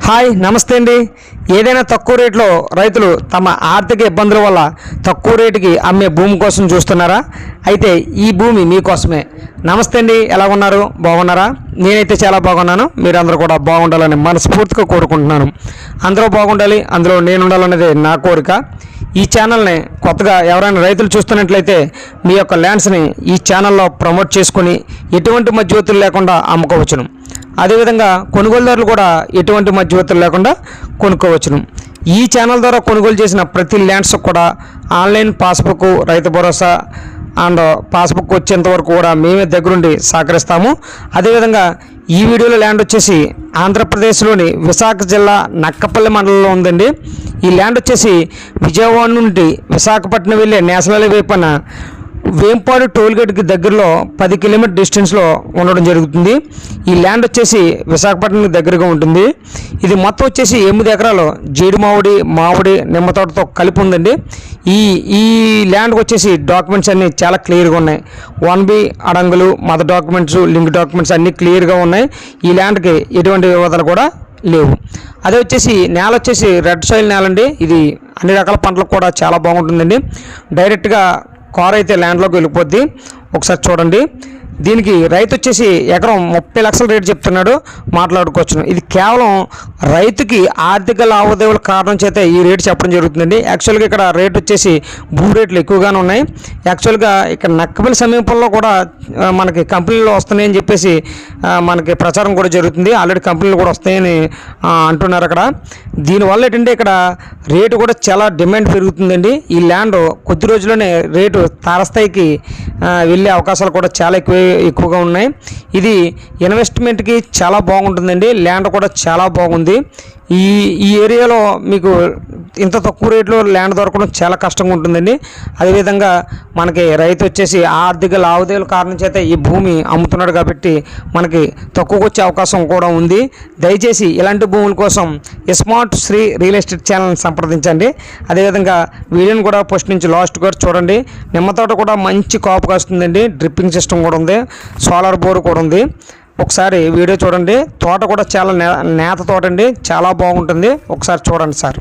Hi నమస్తే అండి. ఏదైనా తక్కువ రేట్లో రైతులు తమ ఆర్థిక ఇబ్బందుల వల్ల తక్కువ రేటుకి అమ్మే భూమి కోసం చూస్తున్నారా? అయితే ఈ భూమి మీకోసమే. నమస్తే అండి, ఎలా ఉన్నారు? బాగున్నారా? నేనైతే చాలా బాగున్నాను. మీరందరూ కూడా బాగుండాలని మనస్ఫూర్తిగా కోరుకుంటున్నాను. అందరూ బాగుండాలి, అందులో నేను ఉండాలనేది నా కోరిక. ఈ ఛానల్ని కొత్తగా ఎవరైనా రైతులు చూస్తున్నట్లయితే మీ యొక్క ల్యాండ్స్ని ఈ ఛానల్లో ప్రమోట్ చేసుకొని ఎటువంటి మధ్యవర్తులు లేకుండా అమ్ముకోవచ్చును. అదేవిధంగా కొనుగోలుదారులు కూడా ఎటువంటి మధ్యవర్తులు లేకుండా కొనుక్కోవచ్చును. ఈ ఛానల్ ద్వారా కొనుగోలు చేసిన ప్రతి ల్యాండ్స్ కూడా online passbook, Rythu Bharosa and passbook వచ్చేంత వరకు కూడా మేమే దగ్గరుండి సహకరిస్తాము. అదేవిధంగా ఈ వీడియోలో ల్యాండ్ వచ్చేసి ఆంధ్రప్రదేశ్లోని విశాఖ జిల్లా నక్కపల్లి మండలంలో ఉందండి. ఈ ల్యాండ్ వచ్చేసి విజయవాడ నుండి విశాఖపట్నం వెళ్ళే నేషనల్ హైవే పైన వేంపాడు టోల్గేట్కి దగ్గరలో 10 కిలోమీటర్ డిస్టెన్స్లో ఉండడం జరుగుతుంది. ఈ ల్యాండ్ వచ్చేసి విశాఖపట్నంకి దగ్గరగా ఉంటుంది. ఇది మొత్తం వచ్చేసి 8 ఎకరాలు జీడి మామిడి నిమ్మ తోటతో కలిపి ఉందండి. ఈ ల్యాండ్కి వచ్చేసి డాక్యుమెంట్స్ అన్నీ చాలా క్లియర్గా ఉన్నాయి. 1B అడంగులు, మదర్ డాక్యుమెంట్స్, లింక్ డాక్యుమెంట్స్ అన్నీ క్లియర్గా ఉన్నాయి. ఈ ల్యాండ్కి ఎటువంటి వివాదాలు కూడా లేవు. అదే వచ్చేసి నేల వచ్చేసి రెడ్ సాయిల్ నేల అండి. ఇది అన్ని రకాల పంటలకు కూడా చాలా బాగుంటుందండి. డైరెక్ట్గా కార్ అయితే ల్యాండ్లోకి వెళ్ళిపోద్ది. ఒకసారి చూడండి. దీనికి రైతు వచ్చేసి ఎకరం 30 లక్షల రేటు చెప్తున్నాడు, మాట్లాడుకోవచ్చును. ఇది కేవలం రైతుకి ఆర్థిక లావాదేవీల కారణం చేత ఈ రేటు చెప్పడం జరుగుతుందండి. యాక్చువల్గా ఇక్కడ రేటు వచ్చేసి భూ రేట్లు ఎక్కువగానే ఉన్నాయి. యాక్చువల్గా ఇక్కడ నక్కపల్లి సమీపంలో కూడా మనకి కంపెనీలు వస్తున్నాయని చెప్పేసి మనకి ప్రచారం కూడా జరుగుతుంది. ఆల్రెడీ కంపెనీలు కూడా వస్తాయని అంటున్నారు అక్కడ. దీనివల్ల ఏంటంటే ఇక్కడ రేటు కూడా చాలా డిమాండ్ పెరుగుతుందండి. ఈ ల్యాండ్ కొద్ది రోజుల్లోనే రేటు తారస్థాయికి వెళ్ళే అవకాశాలు కూడా చాలా ఎక్కువగా ఉన్నాయి. ఇది ఇన్వెస్ట్మెంట్కి చాలా బాగుంటుందండి. ల్యాండ్ కూడా చాలా బాగుంది. ఈ ఏరియాలో మీకు ఇంత తక్కువ రేట్లో ల్యాండ్ దొరకడం చాలా కష్టంగా ఉంటుందండి. అదేవిధంగా మనకి రైతు వచ్చేసి ఆర్థిక లావాదేవీల కారణం చేత ఈ భూమి అమ్ముతున్నాడు కాబట్టి మనకి తక్కువకు వచ్చే అవకాశం కూడా ఉంది. దయచేసి ఇలాంటి భూముల కోసం స్మార్ట్ శ్రీ రియల్ ఎస్టేట్ ఛానల్ని సంప్రదించండి. అదేవిధంగా వీడియోని కూడా ఫస్ట్ నుంచి లాస్ట్ కూడా చూడండి. నిమ్మ తోట కూడా మంచి కాపు కాస్తుందండి. డ్రిప్పింగ్ సిస్టమ్ కూడా ఉంది, సోలార్ బోర్ కూడా ఉంది. ఒకసారి వీడియో చూడండి. తోట కూడా చాలా నేత తోట అండి, చాలా బాగుంటుంది. ఒకసారి చూడండి సార్.